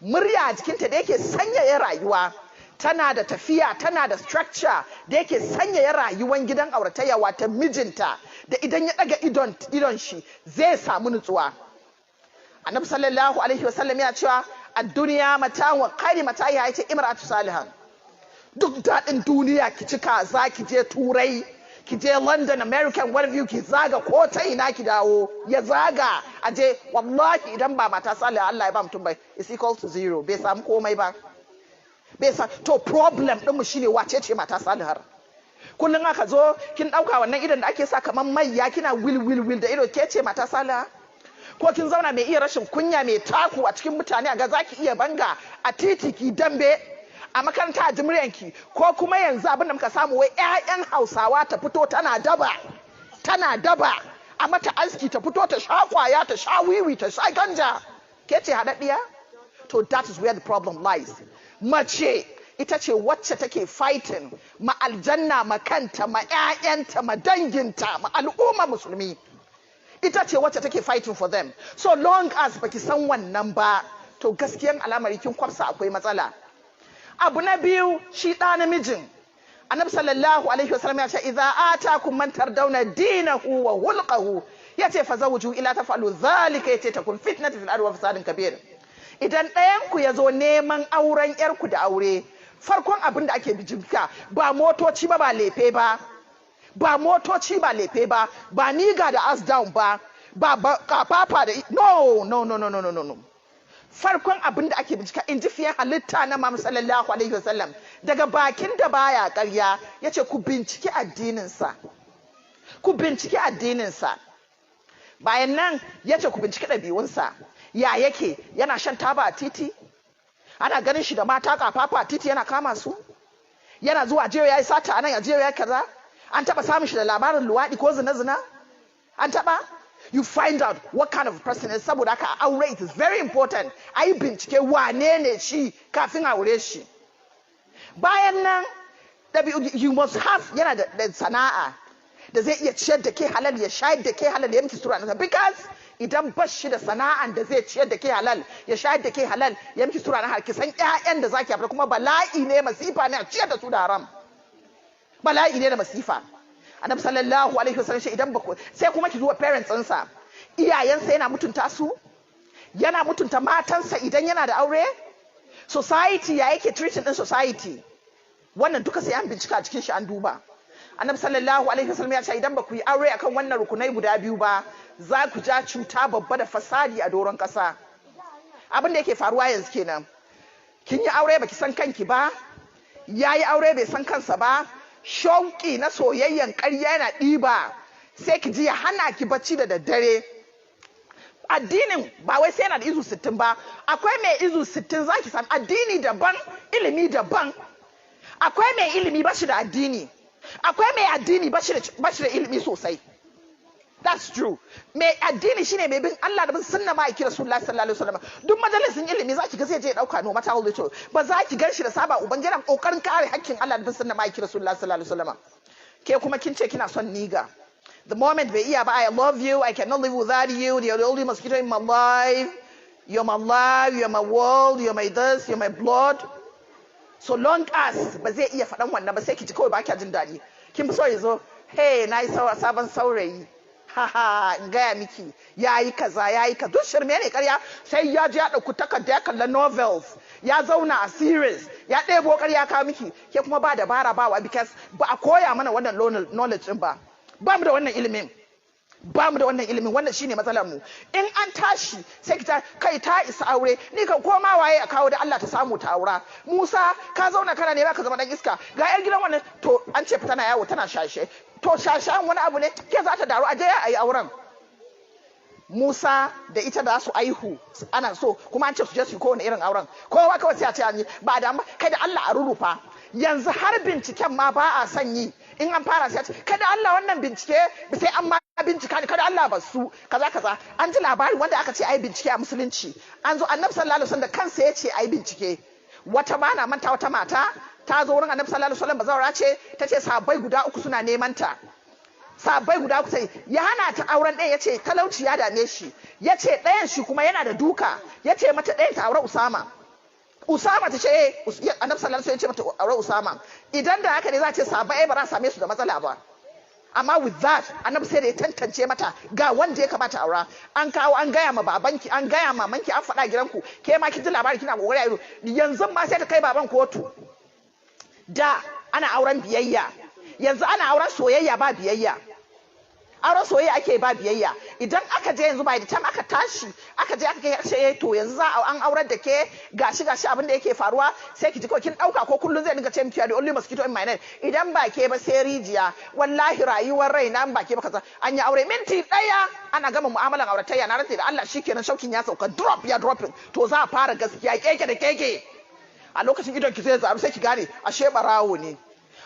murya a jikinta da yake sanyaya rayuwa, tana da tafiya, tana da structure da yake sanyaya rayuwan gidan auratayya, wata mijinta da idan ya daga idon shi zai samu nutsuwa. Annabi sallallahu alaihi wasallam ya cewa ad-dunya mata'un wa khairu mata'iha yace imra'atu salihan. Duk daɗin duniya ki cika za ki je Turai, ki je London, American, whatever you, ki zaga ko ta ina ki dawo, ya zaga aje, wallahi idan ba mata saliha Allah ya ba mutum bai, is equal to zero, bai samu komai ba. To problem ɗinmu shine wace ce mata salihar. Kullum aka zo kin ɗauka wannan idan da ake sa kamar maiya kina wil da ido, ke ce mata saliha? Ko kin zauna mai iya rashin kunya, mai taku a cikin mutane, a ga zaki iya banga a titi ki dambe a makaranta a jimriyanki, ko kuma yanzu abin da muka samu wai 'ya'yan Hausawa ta fito tana daba a mata aski, ta fito ta sha kwaya, ta sha wiwi, ta sha ganja, ke ce haɗaɗɗiya? To that is where the problem lies. Mace ita ce wacce take fighting ma aljanna, ma kanta, ma 'ya'yanta, ma danginta, ma al'umma musulmi. Ita ce wacce take fighting for them. So long as baki san wannan ba, to gaskiyan al'amari kin kwafsa akwai matsala. Abu na biyu, shi ɗa namijin. Annabi sallallahu alaihi wasallam ya ce idza atakum man tardawna dinahu wa hulqahu, yace fazawju ila tafalu zalika, yace takun fitnatu fil ardi wa fasadun kabir. Idan ɗayan ku yazo neman auren yar ku da aure, farkon abin da ake bijinka ba motoci ba, ba lefe ba, ba niga da as down ba kafafa da no. Farkon abin da ake bincika, in ji fiye halitta na Muhammad sallallahu alaihi wasallam, daga bakin da baya ƙarya, yace ku binciki addininsa. Bayan nan yace ku binciki ɗabi'unsa, ya yake, yana shan taba a titi, ana ganin shi da mata kafafa a titi yana kama su, yana zuwa jiyo yayi sata anan, ya jiyo yayi kaza, an taba samun shi da labarin luwaɗi ko zina, an taba. You find out what kind of person is. Saboda haka aure, it is very important. Ayi bincike wane ne shi kafin aure shi. Bayan nan, you must have, yana da sana'a da zai iya ciyar da ke halal, ya shayar da ke halal, ya miki sura nasa. Because idan ba shi da sana'an da zai ciyar da ke halal, ya shayar da ke halal, ya miki sura nasa, ki san ƴaƴan da zaki haifar, kuma bala'i ne, masifa ne a ciyar da su da haram. Bala'i ne da masifa. Annabi sallallahu alaihi wasallam shi idan ba sai kuma ki zuwa parents ɗinsa, iyayensa yana mutunta su, yana mutunta matansa idan yana da aure, society ya yake treating din society, wannan duka sai an bincika a cikin shi an duba. Annabi sallallahu alaihi wasallam ya ce idan ba ku yi aure akan wannan rukunai guda biyu ba, za ku ja cuta babba da fasadi a doron ƙasa. Abin da yake faruwa yanzu kenan, kin yi aure baki san kanki ba, yayi aure bai san kansa ba, shauƙi na soyayyan ƙarya yana ɗiba, sai ki ji ya hana ki bacci da daddare. Addinin ba wai sai yana da izu 60 ba, akwai mai izu 60 zaki san addini daban, ilimi daban. Akwai mai ilimi bashi da addini, akwai mai addini bashi da ilimi sosai. That's true. Mai addini shine mai bin Allah da bin sunna ma'aiki Rasulullahi sallallahu alaihi wasallam. Duk majalisin ilimi zaki ga zai je ya dauka no mata all the, ba za ki gan shi da saba ubangiji kokarin kare hakkin Allah da bin sunna ma'aiki Rasulullahi sallallahu alaihi wasallam. Ke kuma kin ce kina son niga. The moment bai iya ba, I love you, I cannot live without you, you're the only mosquito in my life, you're my life, you're my world, you're my this, you're my blood. So long as ba zai iya faɗan wannan ba, sai ki ji kawai ba kya jin daɗi. Kin fi so ya zo, hey, na yi sabon saurayi. In gaya miki yayi kaza duk shirme ne ƙarya, sai ya ji ya ɗauki takarda ya kalla novels, ya zauna a series, ya ɗebo ƙarya ka miki, ke kuma ba dabara ba wa, because ba a koya mana wannan knowledge ɗin ba. Ba mu da wannan ilimin, wannan shine matsalar mu. In an tashi sai kita kai ta isa aure, ni kan koma waye a kawo da Allah ta samu ta aura. Musa ka zauna kana ne ka zama dan iska, ga yar gidan wannan to an ce tana yawo tana shashe, to shashan wani abu ne, ke za ta daru a je a yi auren. Musa da ita da su aihu ana so, kuma an ce su je su kowane irin auren, kowa kawai sai a ce an yi ba da kai da Allah a rurrufa. Yanzu har binciken ma ba a son yi, in an fara sai kada Allah wannan bincike sai an ma bincika ne, kada Allah ba su kaza. An ji labari wanda aka ce ai bincike a musulunci, an zo Annabi sallallahu alaihi wasallam da kansa ya ce ai bincike. Wata ba na manta, wata mata ta zo wurin Annabi sallallahu alaihi wasallam bazawara ce, ta ce sahabbai guda uku suna neman ta, sabai guda kusa ya hana ta auren ɗaya, yace talauci ya dame shi, yace ɗayan shi kuma yana da duka, yace mata ɗayan ta aure Usama ta ce Annabi sallallahu alaihi wasallam ya ce mata aure Usama. Idan da haka ne za ce sabai ba za same su da matsala ba, amma with that Annabi sai da ya tantance mata ga wanda ya kamata aura. An kawo an gaya ma babanki, an gaya ma mamanki, an faɗa gidanku, ke ma kin ji labari kina kokari yanzu ma sai ta kai baban kotu. Da ana auren biyayya, yanzu ana auren soyayya ba biyayya. Auren soyayya ake ba biyayya. Idan aka je yanzu by the time aka tashi aka je aka ce to yanzu za a an aurar da ke gashi abin da yake faruwa, sai ki ji kawai kin dauka ko kullun zai dinga ce miki the only mosquito in my net. Idan ba ke ba sai rijiya, wallahi rayuwar raina ba ke ba kaza. An yi aure minti daya ana gama mu'amalan auratayya, na rantsa da Allah shikenan shaukin ya sauka, drop ya dropping, to za a fara gaskiya keke da keke. A lokacin idon ki zai zaru sai ki gane ashe barawo ne.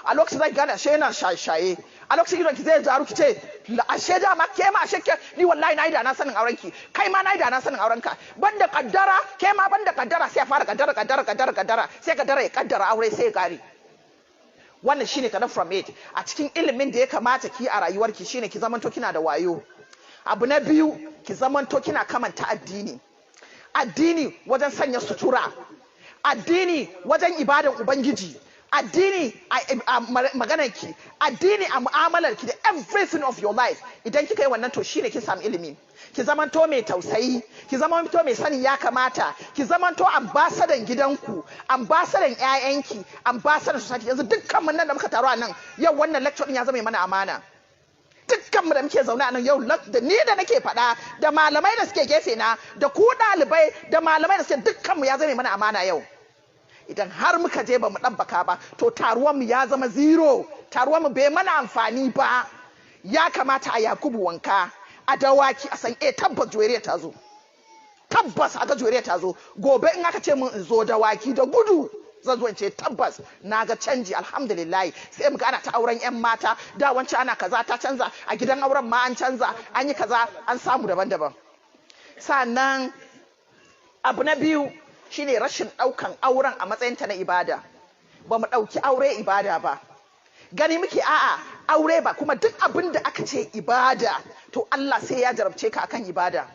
A lokacin zai gane ashe yana shaye-shaye. A lokacin gidan ki zai zaru ki ce ashe da ma ke ma ashe ke ni wallahi nayi da na sanin auren ki, kai ma nayi da na sanin auren ka, banda kaddara ke ma banda kaddara, sai ya fara kaddara sai kaddara ya kaddara aure sai ya kare. Wannan shine kadan from it. A cikin ilimin da ya kamata ki a rayuwarki shine ki zamanto kina da wayo. Abu na biyu, ki zamanto kina kamanta addini. Addini wajen sanya sutura, addini wajen ibadan ubangiji, addini a maganarki, addini a mu'amalarki, da everything of your life. Idan kika yi wannan to shine kin samu ilimi. Ki zamanto mai tausayi, ki zamanto mai sanin ya kamata, ki zamanto ambasadan gidanku, ambasadan ƴaƴanki, ambasadan society. Yanzu dukkan mun nan da muka taru a nan yau wannan lecture din ya zama mana amana. Dukkan mu da muke zaune a nan yau da ni da nake faɗa, da malamai da suke gefe na, da ku ɗalibai, da malamai da suke, dukkan mu ya zama mana amana yau. Idan har muka je ba mu ɗabbaka ba to taruwan mu ya zama zero, taruwan mu bai mana amfani ba. Ya kamata a Yakubu Wanka, a Dawaki, a san tabbas Juwairiya ta zo, tabbas a ga Juwairiya ta zo. Gobe in aka ce mun in zo Dawaki da gudu zan zo in ce tabbas na ga canji, alhamdulillah. Sai muka ana ta auren yan mata, da wancan ana kaza ta canza, a gidan auren ma an canza, an yi kaza, an samu daban-daban. Sannan abu na biyu shine rashin ɗaukan auren a matsayinta na ibada. Ba mu ɗauki aure ibada ba, gani muke a'a aure ba, kuma duk abin da aka ce ibada to Allah sai ya jarabce ka akan ibada.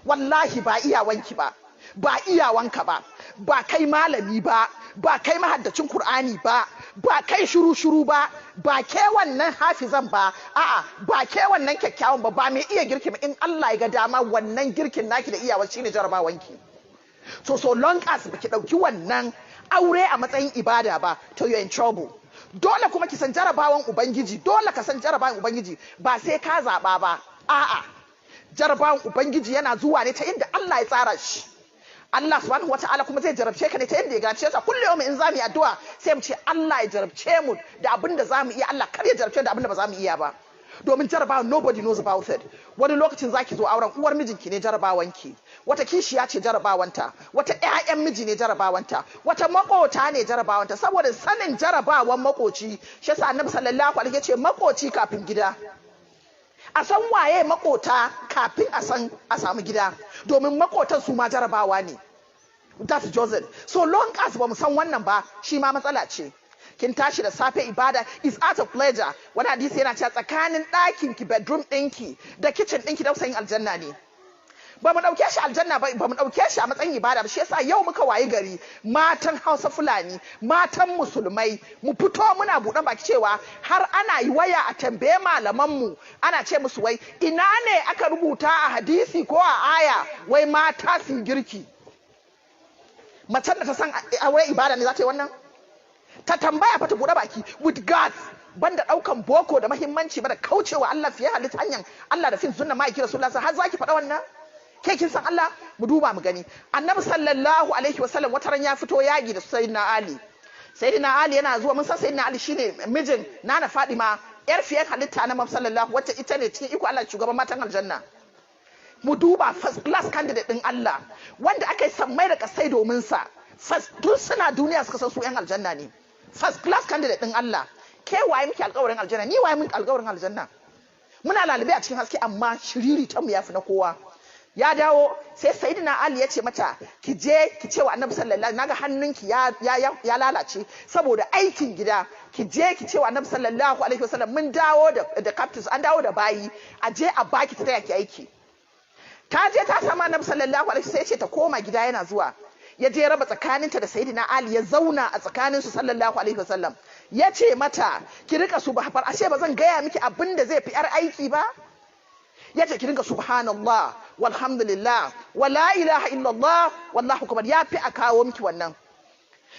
Wallahi ba iyawanki ba, ba iyawanka ba, ba kai malami ba, ba kai mahaddacin Qur'ani ba, ba kai shuru ba, ba ke wannan hafizan ba, a'a ba ke wannan kyakkyawan ba, ba mai iya girki ba. In Allah ya ga dama wannan girkin naki da iyawan shine jarabawanki. So long as baki dauki wannan aure a matsayin ibada ba, to you're in trouble. Dole kuma ki san jarabawan ubangiji, dole ka san jarabawan ubangiji, ba sai ka zaba ba, a'a jarabawan ubangiji yana zuwa ne ta inda Allah ya tsara shi. Allah subhanahu wataala kuma zai jarabce ka ne ta yadda ya gace sa. Kullum in zamu yi addu'a sai mu ce Allah ya jarabce mu da abin da zamu iya, Allah kar ya jarabce da abin da ba zamu iya ba. Domin jarabawa nobody knows about it. Wani lokacin zaki zo auren uwar mijinki ne jarabawanki, wata kishiya ce jarabawanta, wata ƴaƴan miji ne jarabawanta, wata makota ne jarabawanta. Saboda sanin jarabawan makoci, shi yasa Annabi sallallahu alaihi wasallam ya ce makoci kafin gida. A san waye makota kafin a samu gida, domin makotan su ma jarabawa ne. That's Joseph. So long as ba mu san wannan ba, shi ma matsala ce. Kin tashi da safe ibada is out of pleasure. Wani hadisi yana cewa tsakanin ɗakin ki, bedroom ɗinki da kitchen ɗinki da kusan aljanna ne. Ba mu ɗauke shi aljanna ba, ba mu ɗauke shi a matsayin ibada ba. Shi yasa yau muka wayi gari matan Hausa Fulani, matan Musulmai, mu fito muna buɗe baki cewa har ana yi waya a tambaye malamanmu, ana ce musu wai ina ne aka rubuta a hadisi ko a aya wai mata su girki. Macen da ta san aure ibada ne za ta yi wannan? Ta tambaya fa ta buɗe baki with God, banda ɗaukan boko da mahimmanci ba da kaucewa Allah fiye halitta hanyar Allah da fin sunna ma'aiki Rasulullah, har zaki faɗa wannan? Ke kin san Allah? Mu duba mu gani. Annabi sallallahu alaihi wasallam wata ran ya fito yaki da Sayyidina Ali. Sayyidina Ali yana zuwa, mun san Sayyidina Ali shine mijin Nana Fadima, yar fiye halitta na Muhammad sallallahu, wacce ita ne cikin iko Allah shugaban matan aljanna. Mu duba first class candidate din Allah, wanda aka yi sammai da kasai domin sa. Duk suna duniya suka san su yan aljanna ne. First class candidate din Allah. Ke waye miki alƙawarin aljanna? Ni waye miki alƙawarin aljanna? Muna lalube a cikin haske amma shiriri ta mu yafi na kowa. ya dawo sai sayyidina Ali ya ce mata ki je ki ce wa annabi sallallahu alaihi wasallam naga hannunki ya lalace saboda aikin gida, ki je ki ce wa annabi sallallahu alaihi wasallam mun dawo da captives, an dawo da bayi, a je a baki ta taya ki aiki. Ta je ta samu annabi sallallahu alaihi wasallam sai ya ce ta koma gida, yana zuwa ya je raba tsakaninta da sayyidina Ali, ya zauna a tsakaninsu sallallahu alaihi wasallam, ya ce mata ki rika subhanallahi, ashe ba zan gaya miki abin da zai fi yar aiki ba, ya ce ki rinka subhanallah walhamdulillah wala ilaha illallah wallahu akbar, ya fi a kawo miki wannan.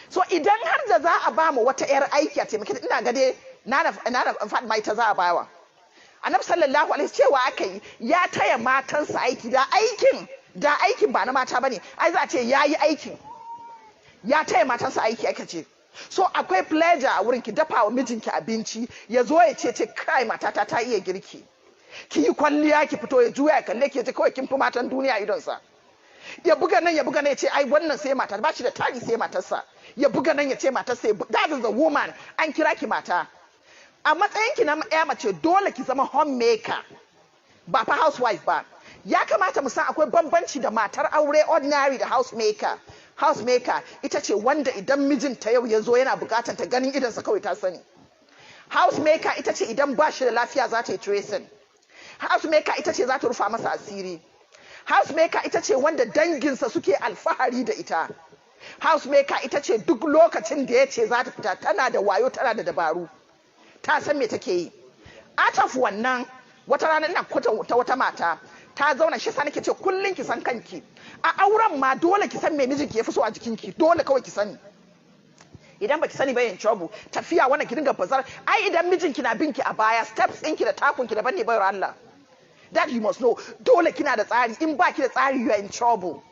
So idan har da za a ba mu wata yar aiki a taimake, ina ga dai na Fatima ita za a bawa. Annabi sallallahu alaihi cewa aka yi ya taya matansa aiki, da aikin ba na mata bane, ai za a ce yayi aikin, ya taya matansa aiki aka ce. So akwai pleasure a wurin ki dafa wa mijinki abinci, ya zo ya ce kai matata ta iya girki, ki yi kwalliya ki fito, ya juya ya kalle ki, ya ce kawai kin fi matan duniya idonsa, ya buga nan ya buga nan ya ce ai wannan sai mata, ba shi da tari sai matarsa, ya buga nan ya ce matarsa, that is the woman, an kira ki mata. A matsayin ki na ya mace dole ki zama homemaker, ba fa housewife ba. Ya kamata mu san akwai bambanci da matar aure ordinary da housemaker. Housemaker ita ce wanda idan mijinta yau ya zo yana bukatan ta ganin idansa kawai ta sani. Housemaker ita ce idan ba shi da lafiya za ta yi tracing. Housemaker ita ce za ta rufa masa asiri. Housemaker ita ce wanda danginsa suke alfahari da ita. Housemaker ita ce duk lokacin da ya ce za ta fita tana da wayo, tana da dabaru, ta san me take yi. Ataf wannan wata rana ina kwata wata mata ta zauna, shi sa nake ce kullun ki san kanki. A auren ma dole ki san me mijinki ya fi so a jikinki, dole kawai ki sani. Idan baki sani ba yin trouble, tafiya wannan ki dinga bazar, ai idan mijinki na binki a baya, steps ɗinki da takunki daban ne bayar Allah. That you must know. Dole kina da tsari, in baki da tsari you are in trouble.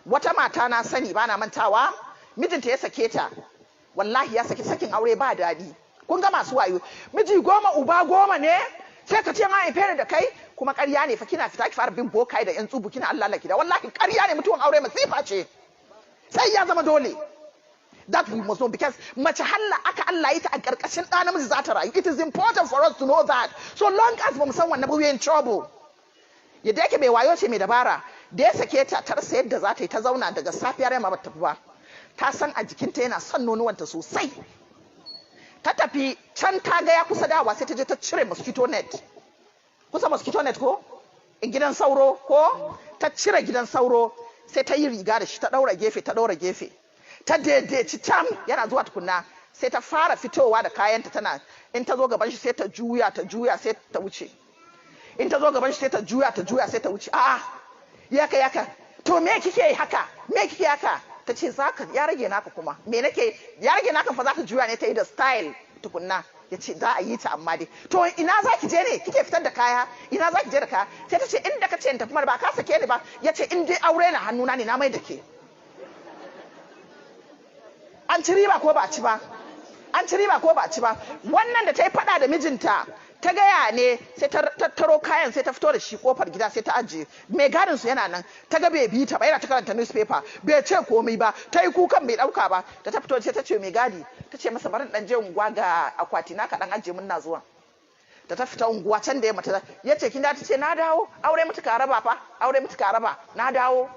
Wata mata na sani ba na mantawa, mijinta ya sake ta, wallahi ya saki, sakin aure ba daɗi. Kun ga masu wayo, miji goma uba goma ne, sai ka ce an haife da kai, kuma ƙarya ne fa, kina fita ki fara bin bokai da yan tsubu kina Allah laki da, wallahi ƙarya ne, mutuwan aure masifa ce, sai ya zama dole. That we must know, because mace halla aka Allah yi ta a ƙarƙashin ɗa namiji za ta rayu. It is important for us to know that. So long as ba mu san wannan, we are in trouble. Yadda yake mai wayo ce mai dabara, da ya sake ta rasa yadda za ta yi, ta zauna daga safiyar yamma ba ta tafi ba. Ta san a jikinta yana son nonuwanta sosai. Ta tafi can, ta ga ya kusa dawa, sai ta je ta cire mosquito net. Kusa mosquito net ko? In gidan sauro ko? Ta cire gidan sauro, sai ta yi riga da shi, ta ɗaura gefe, ta daidaici can, yana zuwa tukunna, sai ta fara fitowa da kayanta, tana in ta zo gaban shi sai ta juya sai ta wuce. In ta zo gaban shi sai ta juya sai ta wuce. A'a, yaka, to me kike yi haka? Ta ce zaka, ya rage naka kuma. Me nake, ya rage naka fa, za ta juya ne ta yi da style tukunna. Ya ce za a yi ta amma dai. To ina za ki je ne? Kike fitar da kaya? Ina za ki je da kaya? Sai ta ce inda ka ce in tafi mar, ba ka sake ni ba. Ya ce in dai aure na hannuna ne, na mai da ke. An ci riba ko ba a ci ba? Wannan da ta yi fada da mijinta, ta gaya ne, sai ta tattaro kayan, sai ta fito da shi kofar gida, sai ta ajiye. Mai gadin su yana nan, ta ga bai bi ta ba, yana ta karanta newspaper, bai ce komai ba, ta yi kukan bai dauka ba. Da ta fito sai ta ce mai gadi, ta ce masa bari dan je unguwa ga akwati na ka dan ajiye mun na zuwa. Da ta fita unguwa can da ya mata, ya ce kin da, ta ce na dawo, aure mutuka raba, na dawo.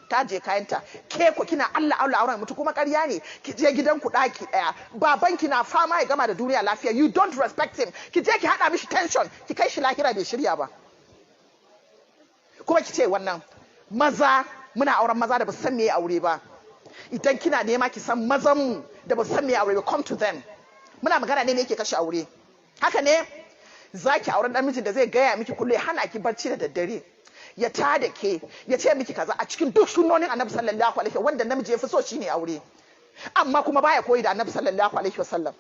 Ta je kayanta, ke ko kina Allah auren mutu, kuma ƙarya ne. Ki je gidan ku daki daya, babanki na fama ya gama da duniya lafiya, you don't respect him, ki je ki hada mishi tension, ki kai shi lahira bai shirya ba. Kuma ki ce wannan maza, muna auren maza da ba su san meye aure ba. Idan kina nema ki san mazan mu da ba su san meye aure ba, come to them. Muna magana ne me yake kashe aure. Haka ne zaki auren dan mijin da zai gaya miki kullu ya hana ki barci da daddare, ya tada ke, ya ce miki kaza a cikin duk sunnonin Annabi sallallahu alaihi, wanda namiji ya fi so shine aure, amma kuma baya koyi da Annabi sallallahu alaihi wasallam.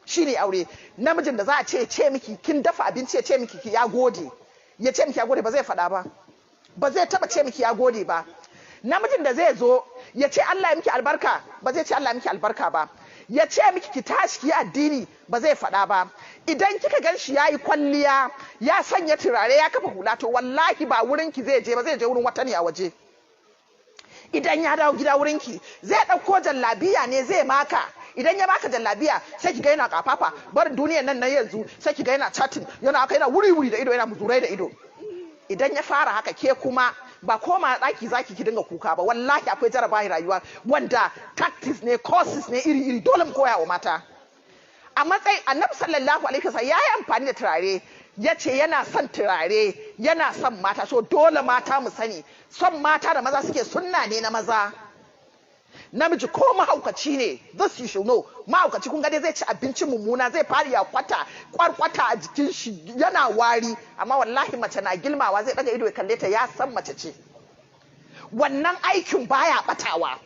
Shine aure. Namijin da za a ce miki kin dafa abinci, ya ce miki ya gode, ya ce miki ya gode, ba zai faɗa ba, ba zai taba ce miki ya gode ba. Namijin da zai zo ya ce Allah ya miki albarka, ba zai ce Allah ya miki albarka ba. Ya ce miki ki tashi ki addini, ba zai faɗa ba. Idan kika gan shi yayi kwalliya, ya sanya turare, ya kafa hula, to wallahi ba wurin ki zai je ba, zai je wurin wata ne a waje. Idan ya dawo gida wurin ki, zai dauko jallabiya ne zai maka. Idan ya baka jallabiya, sai ki ga yana kafafa, barin duniyar nan na yanzu, sai ki ga yana chatting, yana wuri da ido, yana muzurai da ido. Idan ya fara haka, ke kuma ba koma daki zaki ki dinga kuka ba, wallahi akwai jarabawa rayuwa wanda tactics ne, courses ne iri-iri dole mu koya wa mata. A matsayin Annabi sallallahu alaihi wasallam yayi amfani da turare, yace yana son turare, yana son mata, so dole mata mu sani son mata da maza suke sunna ne na maza. Namiji ko mahaukaci ne, this you should know, mahaukaci kun ga dai zai ci abinci mummuna, zai fara ya kwarkwata a jikin shi yana wari, amma wallahi mace na gilmawa zai daga ido ya kalle ta ya san mace ce. Wannan aikin baya batawa.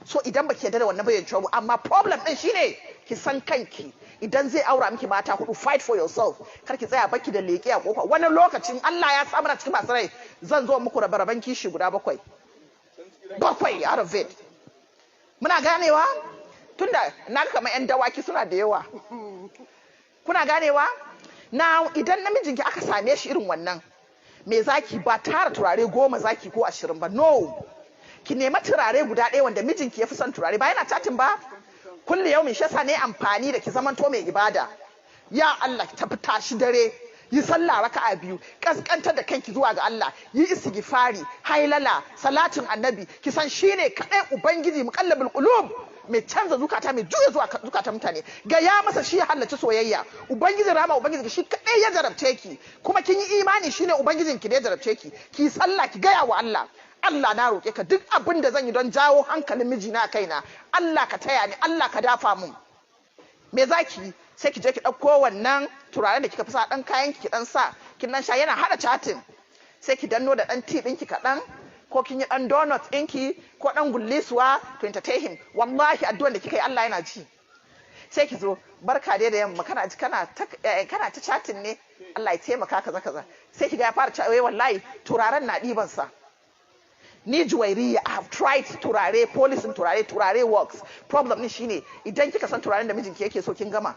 So idan baki yarda da wannan bayan trouble, amma problem din shine ki san kanki. Idan zai aura miki mata hudu, fight for yourself. Kar ki tsaya baki da leke a kofa. Wani lokacin Allah ya sa mana cikin masu rai, zan zo muku rabe-raben kishi guda bakwai out of it. Muna ganewa? Tunda na kama yan dawaki suna da yawa. Kuna ganewa? Now idan namijinki aka same shi irin wannan, me zaki ba tara turare 10 zaki ko 20 ba, no. Ki nema turare guda ɗaya wanda mijinki ya fi son turare, ba yana chatting ba? Kullu yau min shasa ne amfani da ki zamanto mai ibada. Ya Allah ki tafi shi dare, yi sallah raka'a 2, kaskantar da kanki zuwa ga Allah, yi istighfari, hailala, salatin annabi, ki san shine kadai ubangiji muqallabul qulub, mai canza zukata, mai juya zuwa zukatan mutane. Ga ya masa shi ya halarci soyayya, ubangiji rama, ubangiji shi kadai ya jarabce ki, kuma kin yi imani shine ubangijin ki da ya jarabce ki. Ki sallah, ki gaya wa Allah, Allah na roƙe ka duk abin da zan yi don jawo hankalin mijina kaina, Allah ka taya ni, Allah ka dafa mun. Me zaki sai ki je ki ɗauko wannan turaren da kika fi sa, ɗan kayan ki dan sa, kin dan sha, yana hada chatin. Sai ki danno da ɗan tea ɗinki kaɗan, ko kin yi ɗan donut ɗinki ko ɗan gullisuwa to entertain him. Wallahi addu'an da kika yi Allah yana ji. Sai ki zo, barka dai da yamma, kana ta chatin ne, Allah ya taimaka kaza kaza. Sai ki ga ya fara cewa wallahi turaren na ɗiban sa. Ni Juwairiya, I have tried turare, polisin turare works. Problem ni shine idan kika san turaren da mijinki yake so kin gama.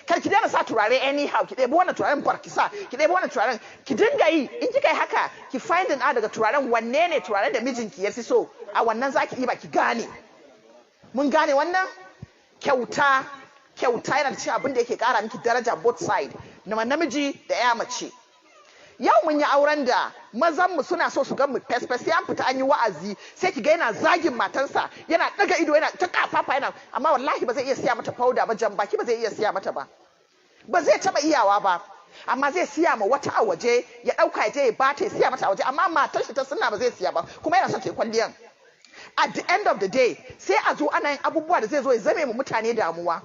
Kar ki daina sa turare anyhow, ki ɗebo wannan turaren barkisa, ki ɗebo wannan turaren, ki dinga yi. In kika yi haka, ki finding out daga turaren wanne ne turaren da mijinki ya fi so, a wannan zaki yi ba ki gane. Mun gane wannan? Kyauta yana da cikin abin da yake ƙara miki daraja both side, na namiji da ya mace. Yau mun yi auren da mazanmu suna so su ga mu fes-fes, sai an fita an yi wa'azi, sai ki ga yana zagin matansa, yana daga ido, yana ta kafafa, yana, amma wallahi ba zai iya siya mata powder ba, jan baki ba zai iya siya mata ba, ba zai taba iyawa ba, amma zai siya ma wata a waje, ya dauka ya je ya bata, ya siya mata a waje, amma matar shi ta sunna ba zai siya ba, kuma yana son ta yi kwalliyan. At the end of the day, sai a zo ana yin abubuwa da zai zo ya zame mu mutane damuwa.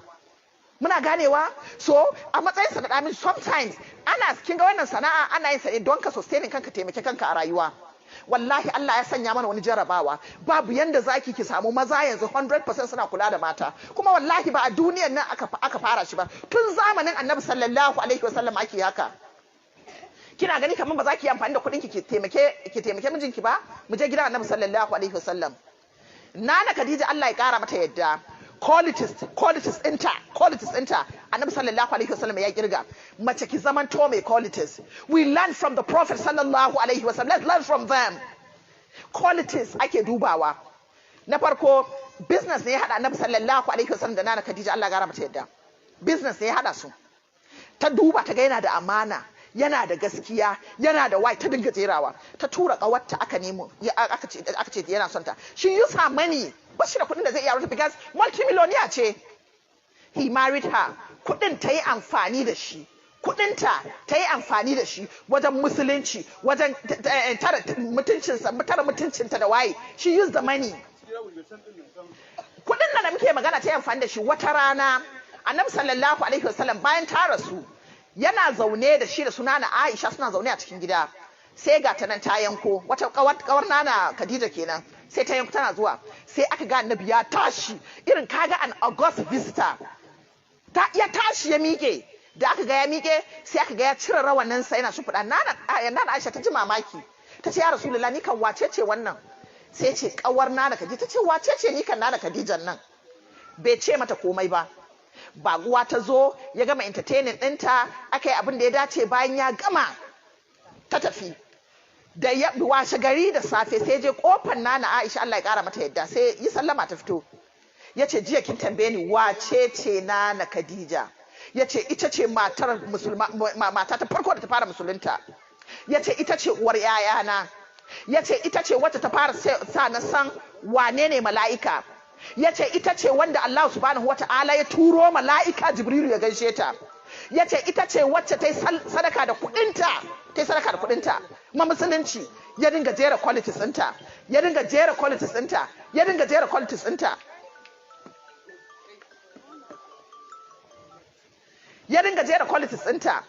Muna ganewa? So a matsayin sa da damin, sometimes ana kin ga wannan sana'a ana yin sa ne don ka sustaining kanka, taimake kanka a rayuwa. Wallahi Allah ya sanya mana wani jarabawa, babu yanda zaki ki samu maza yanzu 100% suna kula da mata, kuma wallahi ba a duniyar nan aka fara shi ba, tun zamanin Annabi sallallahu alaihi wasallam ake haka. Kina gani kamar ba za ki yi amfani da kuɗin ki taimake mijinki ba? Mu je gidan Annabi sallallahu alaihi wasallam. Nana Khadija Allah ya kara mata yadda, qualities ɗinta Annabi sallallahu alaihi wasallam ya kirga. Mace ki zaman to mai qualities. We learn from the Prophet sallallahu alaihi wasallam. Let's learn from them. Qualities ake dubawa. Na farko, business ne ya hada Annabi sallallahu alaihi wasallam da Nana Khadija Allah ya kara mata yadda. Business ne ya hada su. Ta duba ta ga yana da amana, yana da gaskiya, yana da wai, ta dinga jerawa. Ta tura kawarta aka nemo, aka ce yana son ta. She used her money. Ba shi da kuɗin da zai iya aure because multimillionaire ce. He married her. Kuɗin ta yi amfani da shi. Kuɗinta ta yi amfani da shi wajen musulunci, wajen tara mutuncinta da waye. She used the money. Kuɗin nan da muke magana ta yi amfani da shi. Wata rana Annabi sallallahu alaihi wasallam bayan ta rasu, yana zaune da shi da suna na Aisha, suna zaune a cikin gida. Sai ga ta nan ta yanko, wata kawar Nana Khadija kenan. Sai ta yanku tana zuwa, sai aka ga Annabi ya tashi, irin kaga an august visitor, ya tashi ya miƙe. Da aka ga ya miƙe, sai aka ga ya cire rawanin sa yana shimfiɗa. Nana Aisha ta ji mamaki, ta ce ya Rasulullah, ni kan wace ce wannan? Sai ce kawar Nana Khadija. Ta ce wace ce ni kan Nana Khadijan nan? Bai ce mata komai ba. Baguwa ta zo, ya gama entertaining ɗinta, aka yi abin da ya dace, bayan ya gama ta tafi. Da washe gari da safe sai je kofar Nana Aisha Allah ya kara mata yadda, sai yi sallama ta fito. Yace jiya kin tambaye ni wace ce Nana Khadija? Yace ita ce matar musulma, mata ta farko da ta fara musulunta. Yace ita ce uwar yayana. yace ita ce wacce ta fara sa na san wane ne mala'ika, yace ita ce wanda Allah subhanahu wata'ala ya turo mala'ika Jibrilu ya gaishe ta, yace ita ce wacce ta yi sadaka da kudinta, kuma musulunci ya dinga jera qualities ɗinta, ya dinga jera qualities ɗinta.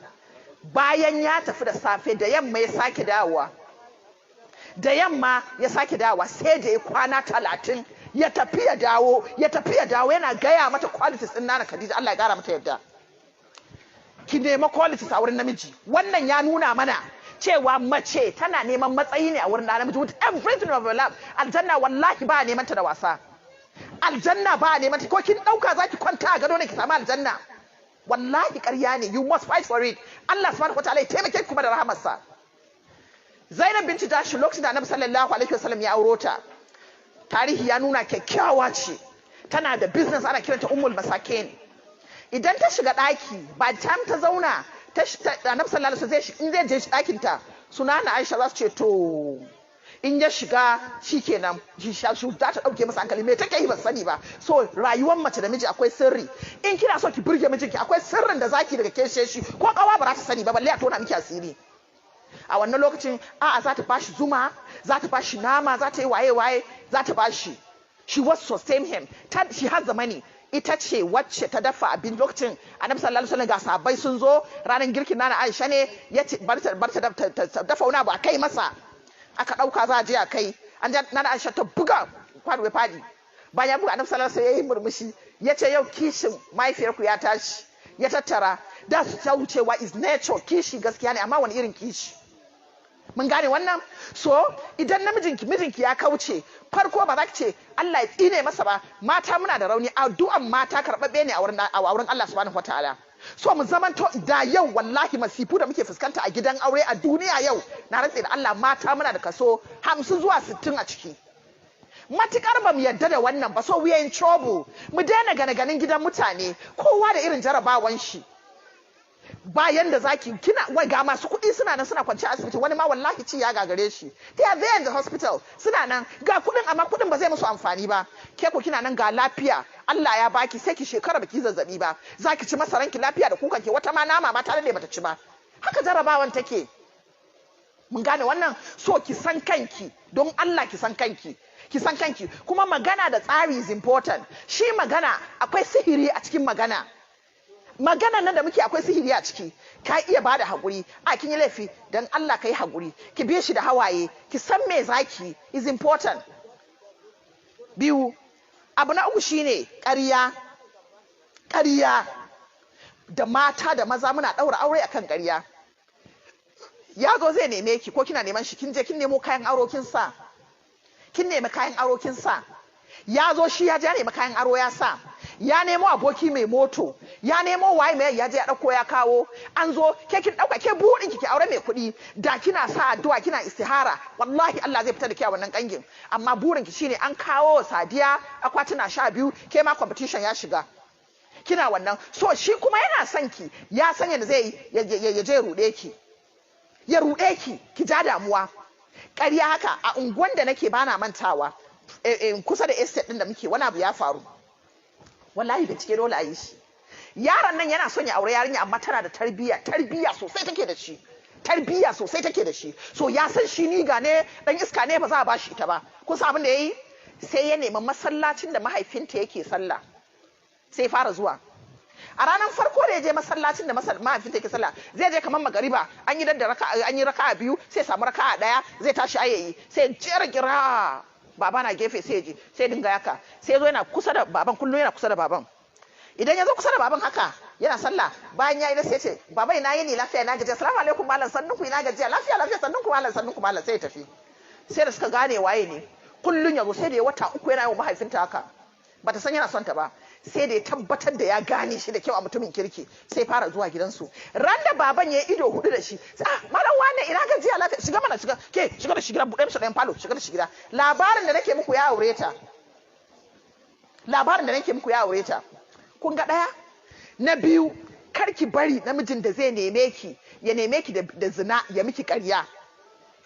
Bayan ya tafi da safe, da yamma ya sake dawowa, sai da ya kwana 30 ya tafi ya dawo yana gaya mata qualities ɗin Nana Khadija, Allah ya gara mata yadda. Ki nema qualities a wurin namiji. Wannan ya nuna mana cewa mace tana neman matsayi ne a wurin namiji with everything of your life. Aljanna wallahi ba neman ta da wasa. Aljanna ba neman ta, ko kin dauka zaki kwanta a gado ne ki samu aljanna. Wallahi ƙarya ne, you must fight for it. Allah subhanahu wataala ya taimake kuma da rahamarsa. Zainab binti Jahsh lokacin da Annabi sallallahu alaihi wasallam ya auro ta, tarihi ya nuna kyakkyawa ce, tana da business ana kiranta Ummul Masakin. Idan ta shiga ɗaki, by the time ta zauna, Annabi sallallahu alaihi wasallam in zai je ɗakin ta, Sunana Aisha za su ce to in ya shiga shikenan za ta dauke masa hankali, me take yi ba sani ba. So rayuwar mace da miji akwai sirri. In kina so ki burge mijinki, akwai sirrin da zaki daga keshe shi, ko kawa ba za ta sani ba, balle a tona miki asiri. A wannan lokacin a'a za ta bashi zuma, za ta bashi nama, za ta yi waye za ta bashi. She was sustain him. She has the money. Ita ce wacce ta dafa abin lokacin Annabi sallallahu alaihi wasallam ga sahabbai sun zo ranar girkin Nana Aisha ne, yace barta dafa wani abu akai masa. Aka dauka za a je akai. An ja Nana Aisha ta buga kwado ya fadi. Bayan buga Annabi sallallahu alaihi wasallam yayi murmushi, yace yau kishin mahaifiyarku ya tashi. Ya tattara da su ta wucewa is nature, kishi gaskiya ne, amma wani irin kishi. Mun gane wannan? So idan mijinki ya kauce, farko ba za ki ce Allah ya tsine masa ba. Mata muna da rauni, addu'an mata karɓaɓɓe ne a wurin Allah subhanahu wataala. So mu zamanto da yau wallahi masifu da muke fuskanta a gidan aure a duniya yau, na rantse da Allah mata muna da kaso 50 zuwa 60 a ciki. Matukar ba mu yarda da wannan ba, so we are in trouble. Mu daina ganin gidan mutane, kowa da irin jarabawan shi. Bayan da zaki wai ga masu kuɗi suna nan suna kwance asibiti, wani ma wallahi ci ya gagare shi. They are there in the hospital, suna nan ga kuɗin amma kuɗin ba zai musu amfani ba. Ke ku kina nan ga lafiya, Allah ya baki, sai ki shekara baki zazzabi ba, zaki ci masaran ki lafiya da kukan ki, wata ma nama ba tare da bata ci ba. Haka jarabawan take. Mun gane wannan? So ki san kanki, don Allah ki san kanki. Kuma magana da tsari is important. Shi magana akwai sihiri a cikin magana. Maganan nan da muke akwai sihiri a ciki. Ka iya bada haƙuri, a kin yi laifi, dan Allah kai haƙuri, ki biye shi da hawaye, ki san me zaki is important. Biyu, abu na uku shine ƙarya. Da mata da maza muna ɗaura aure akan ƙarya. Yago zai neme ki ko kina neman shi, kin je kin nemo kayan aro kin sa. Ya zo shi ya je nemi kayan aro ya sa. Ya nemo aboki mai moto, ya nemo waye mai ya je ya dauko ya kawo. An zo ke kin dauka ke buɗin ki aure mai kuɗi, da kina sa addu'a kina istihara, wallahi Allah zai fita da ke a wannan kangin. Amma burin ki shine an kawo Sadiya akwatuna 12, ke ma competition ya shiga. Kina wannan. So shi kuma yana son ki, ya san yadda zai ya je ya ruɗe ki, ki ja damuwa. Ƙarya haka a unguwan da nake bana mantawa, kusa da estate din da muke, wani abu ya faru. Wallahi da cike dole a yi shi. Yaron nan yana son ya aure yarinya amma tana da tarbiyya sosai take da shi. So ya san shi niga ne, dan iska ne, ba za a bashi ita ba. Kun san abin da yayi? Sai ya nemi masallacin da mahaifinta yake sallah. Sai fara zuwa. A ranar farko da ya je masallacin da mahaifinta yake sallah, zai je kamar magariba, an yi raka'a biyu, sai samu raka'a daya, zai tashi ayayi, sai jera gira. Baba na gefe sai ji, sai dinga yaka, sai zo yana kusa da baban, kullum yana kusa da baban. Idan ya zo kusa da baban haka, yana sallah, bayan ya yi sai ce, baba ina yini lafiya, na gajiya, assalamu alaikum malam, sannunku ina gajiya, lafiya sannunku malam, sai ya tafi. Sai da suka gane waye ne, kullum ya zo, sai da ya wata 3 yana yi wa mahaifinta haka, bata san yana son ta ba. Sai da ya tabbatar da ya gane shi da kyau a mutumin kirki, sai fara zuwa gidansu. Ran da baban ya yi ido 4 da shi, malam wane ina gajiya, lafiya, shiga mana, shiga da shi gida, buɗe mishi ɗayan falo, shiga da shi gida. Labarin da nake muku ya aure ta. Kun ga ɗaya? Na biyu, kar ki bari namijin da zai neme ki, ya neme ki da zina, ya miki ƙarya.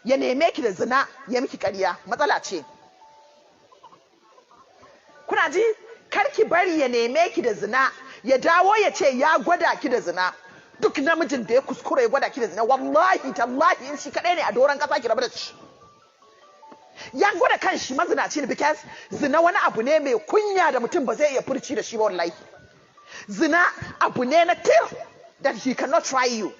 ya neme ki da zina ya miki ƙarya, matsala ce. Kuna ji? Kar ki bari ya neme ki da zina ya dawo ya ce ya gwada ki da zina. Duk namijin da ya kuskure ya gwada ki da zina, wallahi tallahi in shi kadai ne a doron kasa ki rabu da shi. Ya gwada kanshi mazinaci ne, because zina wani abu ne mai kunya da mutum ba zai iya furci da shi ba wallahi. Zina abu ne na tir that he cannot try you.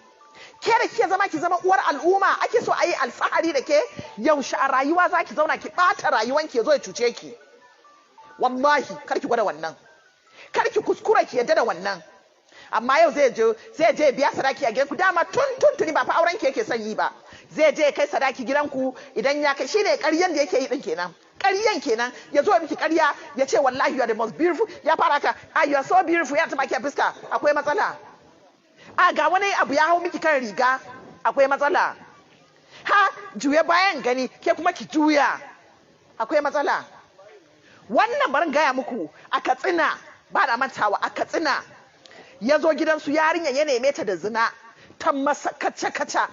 Ke da kike zama ki zama uwar al'umma, ake so a yi alfahari da ke, yaushe a rayuwa za ki zauna ki ɓata rayuwanki ya zo ya cuce ki. Wallahi kar ki gwada wannan, kar ki kuskura ki yadda da wannan. Amma yau zai je biya sadaki a gidanku, dama tuni ba fa auren ki yake son yi ba. Zai je kai sadaki gidanku, idan ya kai shine ƙaryan da yake yi din kenan. Ƙaryan kenan, ya zo miki ƙarya ya ce wallahi you are the most beautiful, ya fara ka you are so beautiful, ya taba ki a fuska, akwai matsala. Ga wani abu ya hau miki kan riga, akwai matsala. Ha, juya bayan gani, ke kuma ki juya, akwai matsala. Wannan barin gaya muku a Katsina, ba da mantawa a Katsina, ya zo gidansu yarinya ya neme ta da zina, ta masa kaca-kaca.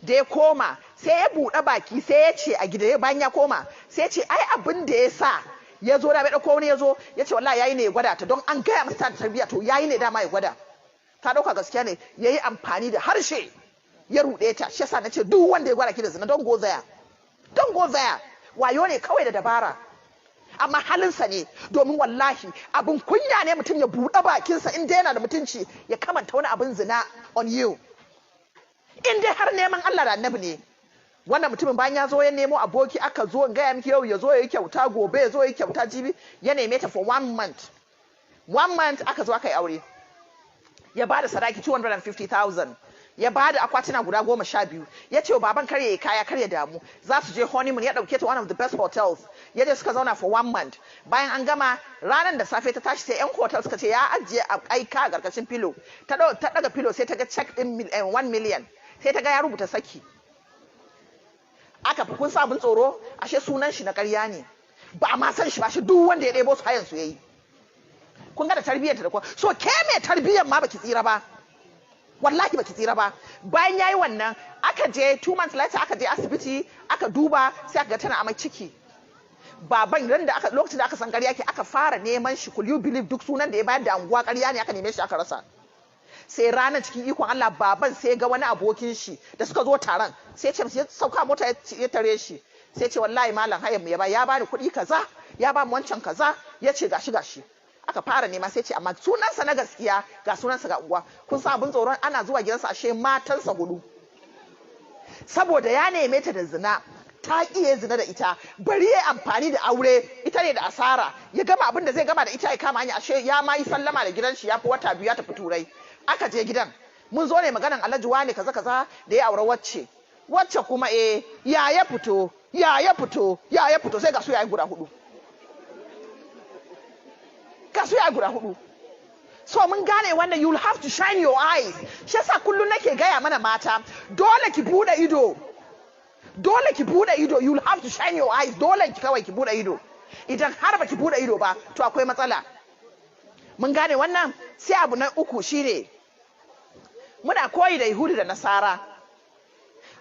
Da ya koma sai ya buɗe baki sai ya ce a gida, bayan ya koma sai ya ce ai abin da ya sa ya zo da bai ɗauko wani ya zo ya ce wallahi yayi ne ya gwada ta, don an gaya masa ta tarbiyya, to yayi ne dama ya gwada ta. Ɗauka gaskiya ne, ya yi amfani da harshe ya ruɗe ta. Shi yasa na ce duk wanda ya gwada ki da zina don go zaya, wayo ne kawai da dabara, amma halinsa ne. Domin wallahi abin kunya ne mutum ya buɗe bakinsa in dai yana da mutunci ya kamanta wani abin zina on you, in dai har neman Allah da annabi ne. Wannan mutumin bayan ya zo ya nemo aboki, aka zo in gaya miki yau ya zo ya yi kyauta, gobe ya zo ya yi kyauta, jibi ya neme ta for 1 month. 1 month aka zo aka yi aure, ya bada sadaki 250,000, ya bada akwatina guda 12. Ya ce wa baban kar yayi kaya, kar ya damu, za su je honeymoon. Ya dauke ta one of the best hotels, ya je suka zauna for 1 month. Bayan an gama, ranar da safe ta tashi sai yan hotel suka ce ya ajiye aika a karkashin filo. Ta daga filo sai ta ga check din 1 million, sai ta ga ya rubuta saki. Aka fi kun sa abin tsoro, ashe sunan shi na ƙarya ne, ba a ma san shi ba, shi duk wanda ya ɗebo su hayan su yayi. Kun ga da tarbiyyar ta da kuwa, so ke mai tarbiyyar ma baki tsira ba, wallahi baki tsira ba. Bayan yayi wannan, aka je 2 months later aka je asibiti aka duba, sai aka ga tana amai ciki. Baban lokacin da aka san ƙarya ke, aka fara neman shi, could you believe, duk sunan da ya bayar da anguwa ƙarya ne, aka neme shi aka rasa. Sai ranar cikin ikon Allah baban sai ga wani abokin shi da suka zo taron, sai ce ya sauka mota ya tare shi, sai ce wallahi malam hayan mu ya bani kuɗi kaza, ya ba mu wancan kaza, ya ce gashi. Aka fara nema, sai ce amma sunansa na gaskiya ga sunansa ga uwa. Kun sa abin tsoron, ana zuwa gidansa ashe matansa 4, saboda ya neme ta da zina, ta iya zina da ita, bari ya amfani da aure, ita ne da asara, ya gama abin da zai gama da ita ya kama hanya, ashe ya ma yi sallama da gidan shi, ya fi wata 2 ya tafi Turai. Aka je gidan, mun zo ne maganan Alhaji wane kaza da ya aure wacce kuma ya fito sai ga su yayi guda 4. So mun gane wannan, you'll have to shine your eyes. Shi yasa kullun nake gaya mana mata, dole ki bude ido, you'll have to shine your eyes, dole ki kawai ki bude ido. Idan har ba ki bude ido ba, to akwai matsala. Mun gane wannan. Sai abu na uku shine muna koyi da Yahudu da Nasara.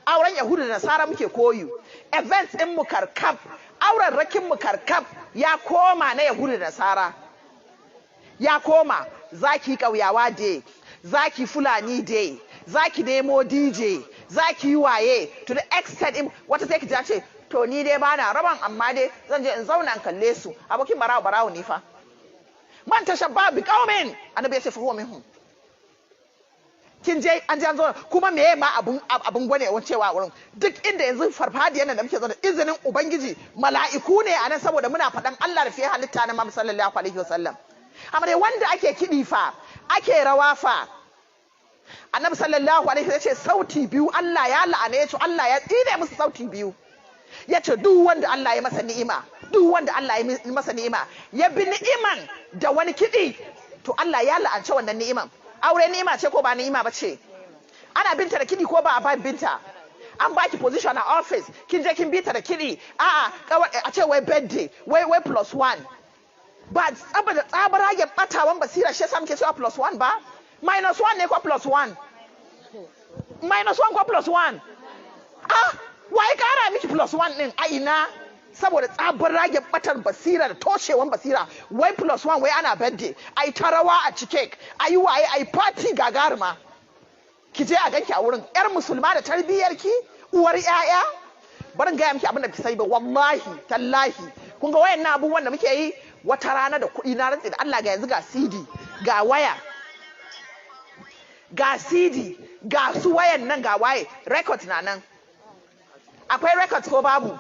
Auren Yahudu da Nasara muke koyi. Events din mu karkab, auren rakin mu karkab ya koma na Yahudu da Nasara. Ya koma zaki kauyawa day, zaki Fulani day, zaki nemo DJ, zaki yi waye, to the extent in wata sai ki ji ce to ni dai bana raban, amma dai zan je in zauna in kalle su. Abokin barawo ne fa. Man tashabba bi qaumin, annabi ya ce fa huwa minhum. Kin je an zo, kuma meye ma abun gwane cewa wurin duk inda yanzu farfadiyar nan da muke zo da izinin ubangiji, mala'iku ne anan saboda muna faɗan Allah da fiye halitta na Muhammad sallallahu alaihi wasallam. Amma dai wanda ake kiɗi fa, ake rawa fa, annabi sallallahu alaihi wasallam ya ce sauti biyu Allah ya la'ane su, Allah ya tsine musu sauti biyu. Ya ce duk wanda Allah ya masa ni'ima, ya bi ni'iman da wani kiɗi, to Allah ya la'ance wannan ni'iman. Aure ni'ima ce ko ba ni'ima ba ce? Ana binta da kiɗi ko ba a binta? An baki position a office, kin je kin bi ta da kiɗi, a ce wai birthday, wai +1. Ba saboda tsabaragen batawan basira shi yasa muke cewa +1 ba? -1 ne ko +1? -1 ko +1? Wai kara miki +1 din a ina? Saboda tsabar rage batar basira da toshewan basira, wai +1 wai ana birthday, ai ta rawa a cake, ai waye ai party gagaruma. Ki je a ganki a wurin, yar musulma da tarbiyyarki, uwar yaya. Barin gaya miki abin da ki sai ba, wallahi tallahi kun ga wayannan abubuwan da muke yi wata rana da kuɗi na rantsi da Allah. Ga yanzu ga CD, ga waya, ga CD, ga su wayan nan, ga waye, record na nan. Akwai record ko babu?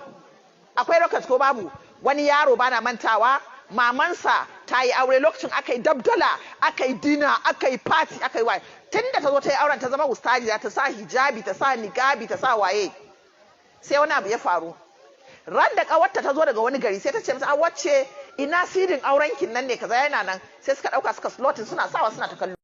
Akwai record ko babu? Wani yaro bana mantawa, mamansa ta yi aure lokacin aka yi dabdala, aka yi dina, aka yi party, aka yi waye. Tunda ta zo ta yi auren ta zama ustaji, ta sa hijabi, ta sa niqabi, ta sa waye. Sai wani abu ya faru. Ran da kawarta ta zo daga wani gari sai ta ce mata, "A wacce ina sidin aurenkin nan ne kaza yana nan." Sai suka dauka suka slotin suna sawa suna ta kallo.